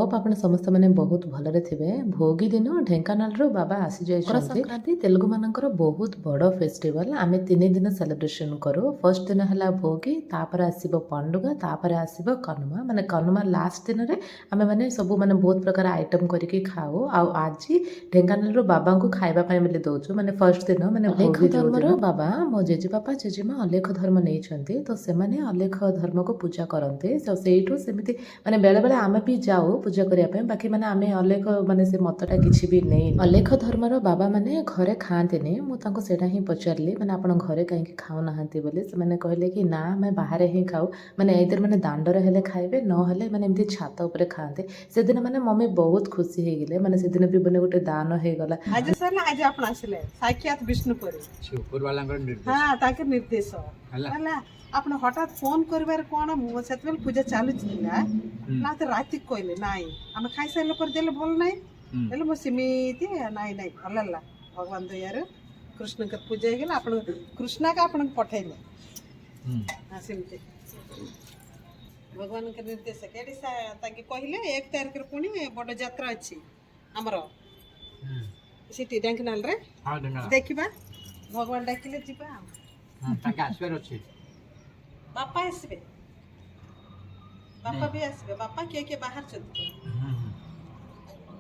Hope आपण समस्त माने बहुत भलरे थिबे। भोगी दिन ढेंकानाल बाबा आसी जाइछन्ति। संक्रांति तेलुगु मानकर बहुत बड़ फेस्टिवल। आमे 3 दिन सेलिब्रेशन करू। फर्स्ट दिन हला भोगी, तापर आसीबो पंडुगा, तापर आसीबो कनुमा। माने कनुमा लास्ट दिन रे आमे माने सब माने बहुत प्रकार आइटम करके खाऊ। आ आजी ढेंकानाल बाबा को खाइबा पय मिले दोछु। माने फर्स्ट दिन माने अलेख धर्म रो बाबा मो जेजे बापा जेजेमा अलेख धर्म नै छन्ति। तो से माने अलेख धर्म को पूजा करन्ते। सो सेइठो सेमिति माने बेले बेले आमे भी जाऊ पूजा करिया पे। बाकी माने आमे अलेख माने से मतटा किछि भी नै। अलेख धर्मर बाबा माने घरे खाआन्तिनि। मु तांको सेटा ही पचारली माने आपण घरे काहे कि खाउ नाहंती बोली। से माने कहले कि ना मैं बाहर ही खाऊ। माने एइतर माने दांडरे हेले खाइबे न हेले माने एमति छात ऊपर खाआन्ते। से दिन माने मम्मी बहुत खुशी हे गेले। माने से दिन भी बने गोटे दान हे गला। आज सर आज आपण आसिले साक्षात विष्णुपुरी ऊपर वालांकर निर्देश हां ताके निर्देश हला आपण हठात फोन करबार कोन सेतबेल पूजा चालू छिला ना तो राति कहले नाई हम खाइ साइला पर देले भल नाई हेले मो सिमिति नाई नाई हल्ला भगवान दयार कृष्ण के पूजा गेला आपण कृष्ण का आपण पठाइले हां सिमिति भगवान के निर्देश केडी ताके कहले 1 तारीख रे पुनी बड़ यात्रा अछि हमरो सिटी ढेंकानाल रे हां ढेंकानाल देखिबा भगवान डाकिले जिबा हां ताके आसबर अछि बापा आसबे बापा भी आसबे बापा के बाहर चलते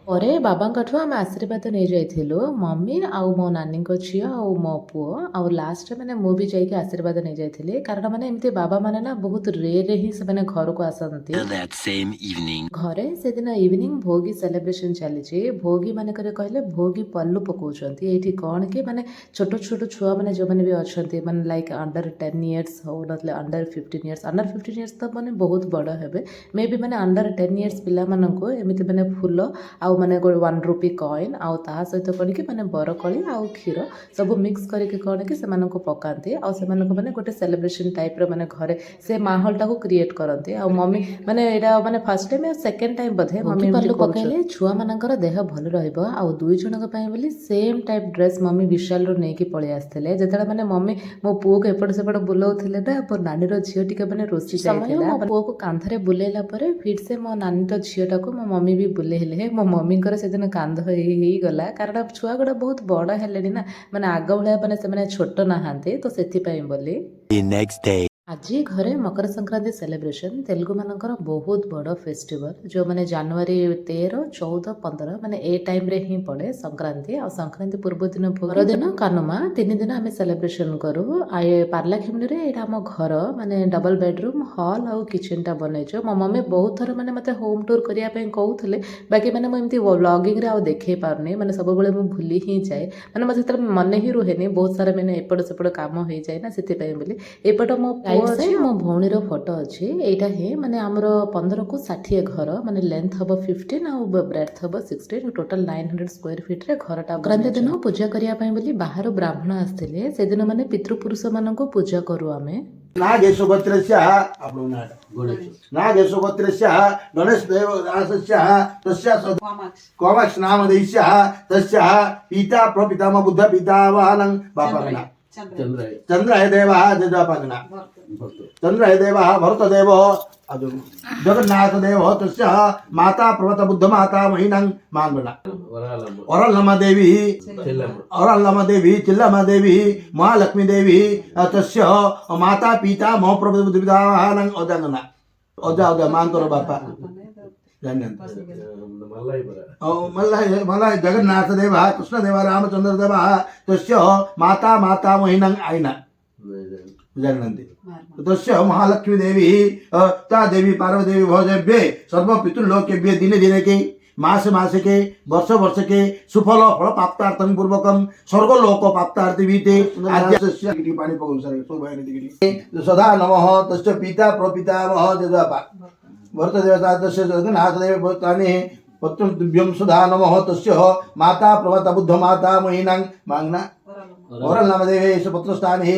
परे बाबांकठु आमे आशीर्वाद नै जाइथिलु। मम्मी आउ मो नानीको झियो आउ मो पुओ आउ लास्ट माने मु भी जाइके आशीर्वाद नै जाइथिले। कारण माने एमती बाबा माने ना बहुत रेयर ही से माने घर को आसंती। That same evening. घरे से दिन इवनिंग भोगी सेलिब्रेशन चली छी। भोगी माने करे कहले भोगी पल्लू पकोचंती। एठी कोन के माने छोटो छोटो छुआ माने जो माने भी अछंती माने लाइक अंडर 10 इयर्स हो नतले अंडर 15 इयर्स। अंडर 15 इयर्स त माने बहुत बड़ हेबे। मे बी माने अंडर 10 इयर्स पिला मानको एमिति माने फूल आउ माने 1 रुपी कॉइन आउ ता सहित कोन कि माने बरकली आउ खीर सब मिक्स करके कोन कि से मानको पकांती आउ से मानको माने गोटे सेलिब्रेशन टाइप रो माने घरे से माहौल टाको क्रिएट करंती। आउ मम्मी माने एडा माने फर्स्ट टाइम सेकंड टाइम बधे मम्मी पल्लू पकाइले छुआ मानकर देह भल रहइबो। आउ दुई जनक पय बोली सेम टाइप ड्रेस मम्मी विशाल रो नै कि पळे आस्थिले। जेतला माने मम्मी मो पुओ के एपड सेपड बुलाउथिले ना पर नानी रो झियो टिके माने रोसी जाइथिला। मो पुओ को कांधरे बुलेला परे फिर से मो नानी रो झियो टाको मो मम्मी भी बुलेले। मो मम्मी कर से दिन कांध हेई गला कारण छुआ गुडा बहुत बड़ हेलेनी ना माने आग भलिया माने से माने छोट नाहांती। तो सेथि पय बोली The next day. आज घरे मकर संक्रांति सेलिब्रेशन तेलुगु मानकर बहुत बड़ फेस्टिवल जो माने जनवरी 13, 14, 15 माने ए टाइम रे ही पड़े संक्रांति। आ संक्रांति पूर्व दिन भोर दिन कानुमा 3 दिन आमे सेलिब्रेशन करू। आए पार्लाखिमनी रे एटा हम घर माने डबल बेडरूम हॉल आ किचन टा बनेछो। मो मम्मी बहुत थर माने मते होम टूर करिया पे कहउथले। बाकी माने म एमती व्लॉगिंग रे आ देखै पारनी माने सब बेले म भूली ही जाए माने मते तर मन ही रुहेनी बहुत सारा माने एपड सेपड काम हो जाए ना सेति पय बोली एपड मो मो भौणीर फोटो अच्छी एटा हे माने आमर 15 को 60 घर माने लेंथ हम 15 आउ ब्रेथ हम 16 टोटल 900 स्क्वायर फीट रे घरटा। संक्रांति दिन पूजा करिया पय बोली बाहर ब्राह्मण आस्थिले। से दिन माने पितृपुरुष मानको पूजा करू आमे। नागेशोपत्रस्य आपणो नागेशोपत्रस्य गणेश देवदासस्य तस्य कोमक्ष नामधेयस्य तस्य पिता प्रपितामह बुद्ध पितामहनं बापगना चंद्रः देवः जजापगना चंद्रः देवः भरतदेवः जगन्नाथदेवः तस्य माता प्रवत बुद्ध माता महीनं मांगना वरलम्मा देवी चिल्लम्मा देवी महालक्ष्मी देवी तस्य माता पिता मो प्रवत बुद्ध पितामहनं अदंगना ओजा मांगरो बापा मल्लाय जगन्नाथ देवः कृष्ण देवः रामचंद्र देवः तस्य माता महीनं आईना जानन्ति तस्य महालक्ष्मी देवी ता देवी पार्वती देवी भोजेभ्ये सर्व पितृलोकेभ्ये दिने दिने के मासे मासे के वर्ष के सुफल फल प्राप्तार्थं पूर्वकं स्वर्गलोक प्राप्तार्थी विते आद्यस्य किटी पानी पगुसरे सो भयनि दिगिरी सदा नमः तस्य पिता प्रपितामह जजापा भरत देवता तस्य जगन्नाथ देव भक्तानि पत्रद्भ्यं सदा नमः तस्य माता प्रवत बुद्ध माता महीनं मांगना वरलम्मा देवी पत्रस्थाने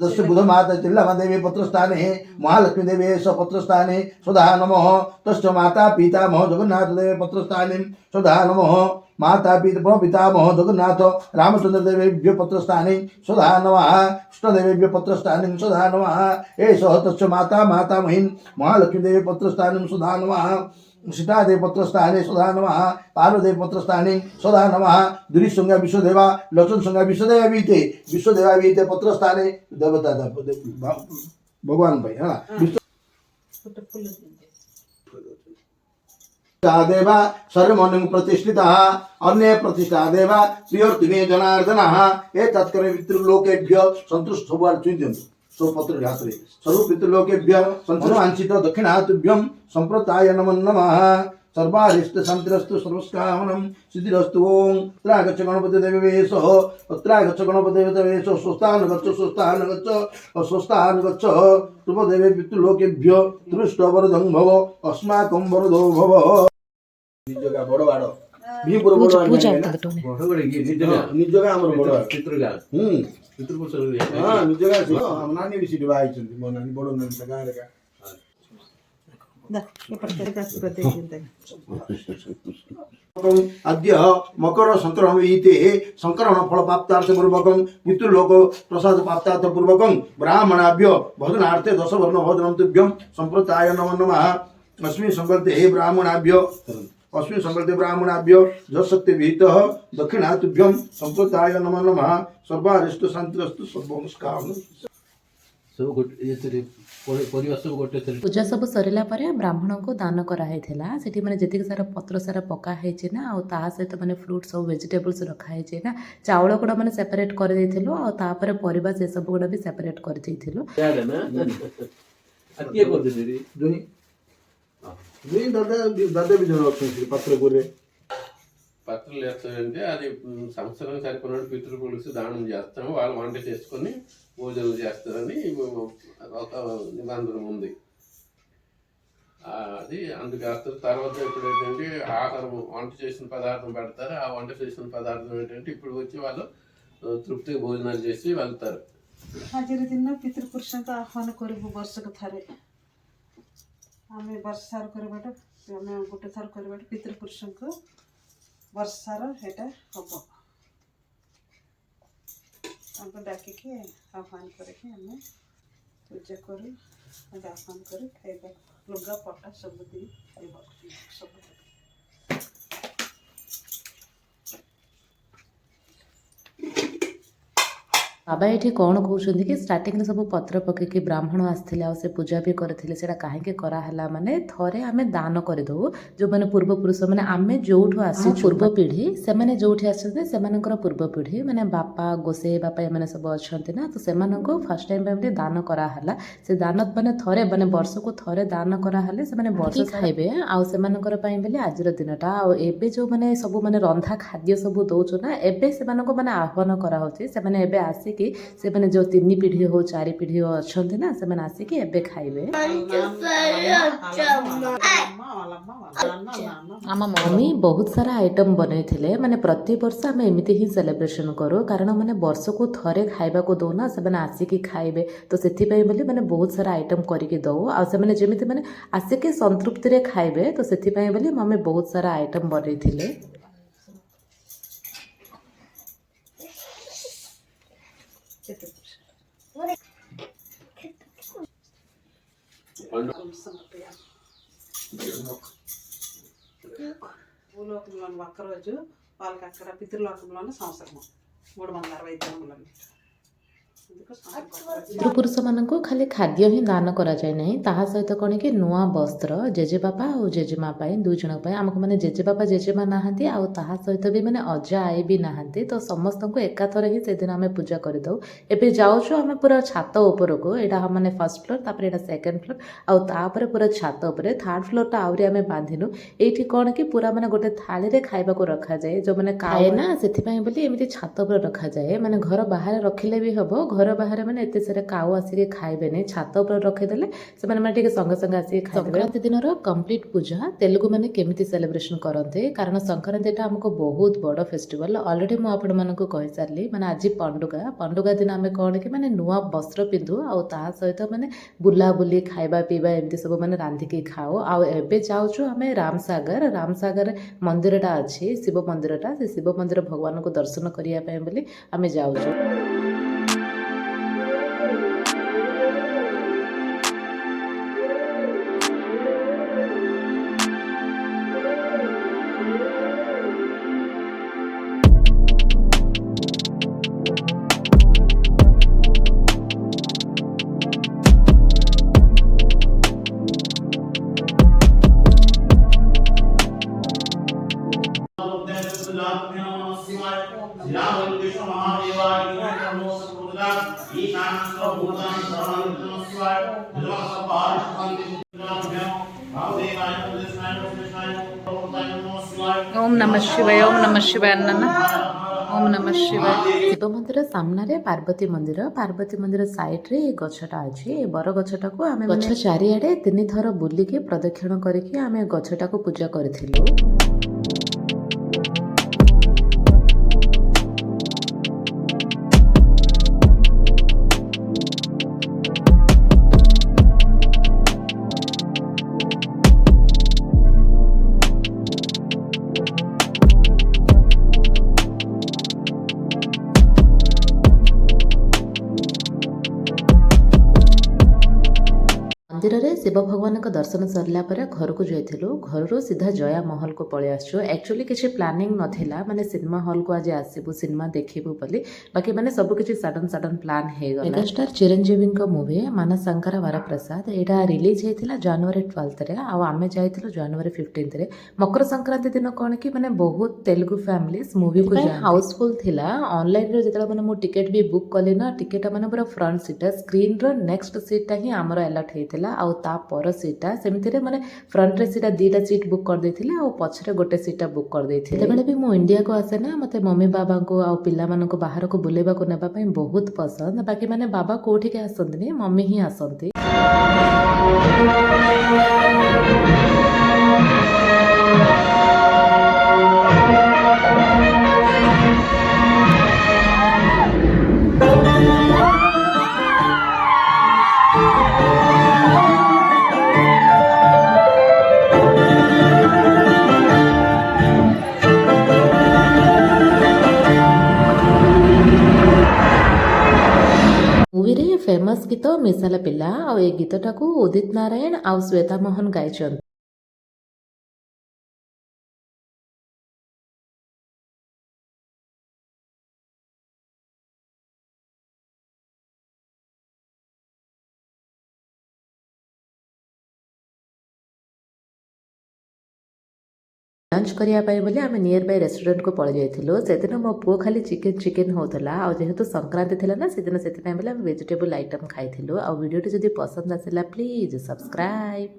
तस्य बुध माता चिल्लम्मा देवी पत्रस्थाने महालक्ष्मी देवी पत्रस्थाने सदा नमः तस्य माता पिता मह जगन्नाथ देवी पत्रस्थाने सदा नमः माता पिता पितामह जगन्नाथ रामचंद्र देवेभ्यो पत्रस्थाने सदा नमः कृष्णदेवेभ्यो पत्रस्थाने सदा नमः एष तस्य माता महीन महालक्ष्मी देवी पत्रस्थाने सदा नमः सीतादेव पत्रस्थाने सदा नमः पार्वदेव पत्रस्थाने सदा नमः दुरीसंज्ञा विश्वदेवा लक्षण संज्ञा विश्वदेवा बीते पत्रस्थाने देवता भगवान भाई है देवा सर्वमनु प्रतिष्ठिता अन्य प्रतिष्ठा देवा प्रियोर्तिमे जनार्दन ए तत्कर पितृलोकेभ्य संतुष्ट सो पत्र घातरे सर्व पितृलोकेभ्य संतुष्ट दक्षिणातुभ्यं संप्रदाय नमो नमः सर्वारिष्ट शांतिरस्तु सर्वस्कामनं सिद्धिरस्तु ओम त्रागच्छ गणपति देवेशो त्रागच्छ गणपति देवेशो स्वस्थान गच्छ तुमदेवे पितृलोकेभ्य तुष्टवरदं भव अस्माकं वरदो भव निजगा बड़ बाड़ भीपुर बड़ निजगा हमर बड़ पितृगा पितृपुरुष हां निजगा हम नानी भी सिटी बाई छथि मो नानी बड़ नानी सगा रे का अद्य मकर संक्रांति इति संकरण फल प्राप्तार्थ पूर्वकं पितृलोक प्रसाद प्राप्तार्थ पूर्वकं ब्राह्मणाभ्यो भोजनार्थे 10 वर्ण भोजनं तुभ्यं संप्रदाय नमो नमः अस्मिन् संकल्पे ब्राह्मणाभ्यो जशक्ति विहितः दक्षिणातुभ्यं संप्रदाय नमो नमः सर्वारिष्ट शांतिरस्तु सर्वमस्कामं सब गोटे परिवार सब गोटे पूजा सब सरिला परे ब्राह्मण को दान कराइला सेठी माने जतिक सारा पत्र सारा पका हेछि ना आ ता सहित माने फ्रूट सब वेजिटेबल्स रखा हेछि ना चावल गुड़ा माने सेपरेट कर देथिलो आ ता परे परिबा से सब गुड़ा भी सेपरेट कर देथिलो याद ना अतिए कर दे दुई दादा भी जन अछंती पत्र गोरे పత్రులు చేస్తారంటే అది సంవత్సరం సరిపోయిన పితృపురుషు దానం చేస్తాము వాళ్ళు వంట చేసుకొని భోజనం చేస్తారని ఒక నిబంధన ఉంది. అది అందుకు వేస్తారు. తర్వాత ఇప్పుడు ఏంటంటే ఆహారం వంట చేసిన పదార్థం పెడతారు. ఆ వంట చేసిన పదార్థం ఏంటంటే ఇప్పుడు వచ్చి వాళ్ళు తృప్తిగా భోజనాలు చేసి వెళ్తారు. ଆଜିର ଦିନ ପିତୃପୁରୁଷଙ୍କୁ ଆହ୍ୱାନ କରିବୁ ବର୍ଷକୁ ଥରେ ଆମେ ବର୍ଷ ସାର କରିବାଟା ଆମେ ଗୋଟେ ଥର କରିବାଟା ପିତୃପୁରୁଷଙ୍କୁ ବର୍ଷ ସାର ଏଇଟା ହବ ତାଙ୍କୁ ଡାକିକି ଆହ୍ୱାନ କରିକି ଆମେ ପୂଜା କରୁ ଆହ୍ୱାନ କରି ଖାଇବା ଲୁଗା ପଟା ସବୁ ଦେଇ ଖାଇବା ସବୁ बाबा ये कौन कहते कि स्टार्टिंग सब पत्र पकईकि ब्राह्मण आसते से पूजा भी करते से कहीं कराला माने थरे आम दान करदे जो मैंने पूर्वपुरुष मैंने आम जो आसी पूर्व पीढ़ी से मैंने जो आसते से पूर्व पीढ़ी मैंने बापा गोसे बापा एम सब अच्छा ना तो से फर्स्ट टाइम दान कराला से दान मैंने थरे मैंने वर्ष को थरे दान कराले से वर्ष खाइबे आउ से आज दिनटा आबे जो मैंने सब मैंने रंधा खाद्य सब दौचु ना एबे से मैंने आह्वान कराऊँच से आसिक से मैंने जो 3 पीढ़ी हो 4 पीढ़ी हो अच्छा ना से मैंने आसिक एबे खाइबे मम्मी बहुत सारा आइटम बनई थे माने प्रति वर्ष आम एमती ही सेलिब्रेशन करूँ कारण मैंने वर्ष को थरे खाइबा को दौना से मैंने आसिक खाइबे तो से मैंने बहुत सारा आइटम करके दौ आ से मैंने जमी मैंने आसिक संतृप्ति रे खाइबे तो से मम्मी बहुत सारा आइटम बनई थे భూలోకంలోని ఒక్కరోజు వాళ్ళకి అక్కడ పితృలోకంలోని సంవత్సరం 365 దినములని पितृपुरुष मान खाली खाद्य ही दान करा जाए नहीं ताहा सहित कौन कि नुआ वस्त्र जेजेबापा और जेजेमा दुई जन आमको मैंने जेजेबापा जेजेमा नहांती आउ ताहा सहित भी मैंने अजा आई भी नहांती तो समस्त को एकाथर ही से दिन आम पूजा करदे एबे जाऊँ आम पूरा छात उपर को यहाँ मैंने फर्स्ट फ्लोर तापर यहाँ सेकेंड फ्लोर आउे पूरा छात उपर थर्ड फ्लोर आहरी आम बांधिलु ये कौन कि पूरा मैंने गोटे थाली रे खाइबा को रखा जाए जो मैंने खाए ना से एमती छात उपर रखा जाए मैंने घर बाहर रखिले भी हम घर बाहर मैंने एत सारा काऊ आसिक खाइबे छात उपर रखीदे से मैंने संगे संगे आसिक संक्रांति दिन कंप्लीट पूजा तेलुगु मैंने केमिति सेलिब्रेशन करते कारण संक्रांति आमको बहुत बड़ फेस्टिवल ऑलरेडी मुझे आपको कही सारी मैंने आज पंडुगा दिन आम कौन कि मैंने नुआ वस्त्र पिंधु आ सहित मैंने बुलाबुली खाइबा पीवा एमती सब मैंने रांधिकी खाओ आबे जाऊँ आम रामसागर मंदिरटा अच्छी शिव मंदिरटा से शिव मंदिर भगवान को दर्शन करने आम जाऊँ श्रीराम विष्णु महादेवाय नमो समुद्रा ईशानस्व भूतानि सर्वाणि नमस्वाय नमस्कार शांति महादेवाय ओम नमः शिवाय ओम नमः शिवाय नन्ना ओम नमः शिवाय ଶିବ ମନ୍ଦିର ସାମ୍ନାରେ ପାର୍ବତୀ ମନ୍ଦିର ସାଇଡ୍ରେ ଏ ଗଛଟା ଅଛି। ଏ ବର ଗଛଟାକୁ ଆମେ ଗଛ ଚାରିଆଡ଼େ 3 ଥର ବୁଲିକି ପ୍ରଦକ୍ଷିଣ କରିକି ଆମେ ଗଛଟାକୁ ପୂଜା କରିଥିଲୁ। ମନ୍ଦିରରେ ଶିବ ଭଗବାନଙ୍କ ଦର୍ଶନ ସରିଲା ପରେ ଘରକୁ ଯାଇଥିଲୁ। ଘରରୁ ସିଧା ଜୟା ମହଲକୁ ପଳେଇ ଆସିଛୁ। ଆକ୍ଚୁଆଲି କିଛି ପ୍ଲାନିଂ ନଥିଲା, ମାନେ ସିନେମା ହଲ୍କୁ ଆଜି ଆସିବୁ ସିନେମା ଦେଖିବୁ ବୋଲି, ବାକି ମାନେ ସବୁ କିଛି ସଡନ୍ ପ୍ଲାନ୍ ହେଇଗଲା। ମେଗାଷ୍ଟାର ଚିରଞ୍ଜୀବୀଙ୍କ ମୁଭି ମାନଶଙ୍କର ବରପ୍ରସାଦ ଏଇଟା ରିଲିଜ୍ ହେଇଥିଲା ଜାନୁଆରୀ 12ରେ, ଆଉ ଆମେ ଯାଇଥିଲୁ ଜାନୁଆରୀ 15ରେ। ମକର ସଂକ୍ରାନ୍ତି ଦିନ କ'ଣ କି ମାନେ ବହୁତ ତେଲୁଗୁ ଫ୍ୟାମିଲିଜ ମୁଭିକୁ ହାଉସଫୁଲ୍ ଥିଲା। ଅନଲାଇନ୍ରେ ଯେତେବେଳେ ମାନେ ମୁଁ ଟିକେଟ୍ ବି ବୁକ୍ କଲି ନା, ଟିକେଟ୍ ମାନେ ପୁରା ଫ୍ରଣ୍ଟ ସିଟ୍ଟା, ସ୍କ୍ରିନ୍ର ନେକ୍ସଟ ସିଟ୍ଟା ହିଁ ଆମର ଆଲଟ୍ ହେଇଥିଲା। ଆଉ ତା ପର ସିଟ୍ଟା ସେମିତିରେ ମାନେ ଫ୍ରଣ୍ଟରେ ସିଟ୍ଟା 2ଟା ସିଟ୍ ବୁକ୍ କରିଦେଇଥିଲେ, ଆଉ ପଛରେ ଗୋଟେ ସିଟ୍ଟା ବୁକ୍ କରିଦେଇଥିଲେ। ଯେତେବେଳେ ବି ମୁଁ ଇଣ୍ଡିଆକୁ ଆସେ ନା, ମୋତେ ମମି ବାବାଙ୍କୁ ଆଉ ପିଲାମାନଙ୍କୁ ବାହାରକୁ ବୁଲେଇବାକୁ ନେବା ପାଇଁ ବହୁତ ପସନ୍ଦ। ବାକି ମାନେ ବାବା କୋଉଠିକି ଆସନ୍ତିନି, ମମି ହିଁ ଆସନ୍ତି। ମୁଭିରେ ଫେମସ୍ ଗୀତ ମିଶାଲା ପିଲା, ଆଉ ଏ ଗୀତଟାକୁ ଉଦିତ ନାରାୟଣ ଆଉ ଶ୍ଵେତା ମୋହନ ଗାଇଛନ୍ତି। ଲଞ୍ଚ କରିବା ପାଇଁ ବୋଲି ଆମେ ନିୟର ବାଇ ରେଷ୍ଟୁରାଣ୍ଟକୁ ପଳେଇ ଯାଇଥିଲୁ। ସେଦିନ ମୋ ପୁଅ ଖାଲି ଚିକେନ୍ ହେଉଥିଲା, ଆଉ ଯେହେତୁ ସଂକ୍ରାନ୍ତି ଥିଲା ନା ସେଦିନ, ସେଥିପାଇଁ ବୋଲି ଆମେ ଭେଜିଟେବୁଲ ଆଇଟମ୍ ଖାଇଥିଲୁ। ଆଉ ଭିଡ଼ିଓଟି ଯଦି ପସନ୍ଦ ଆସିଲା ପ୍ଲିଜ୍ ସବସ୍କ୍ରାଇବ୍।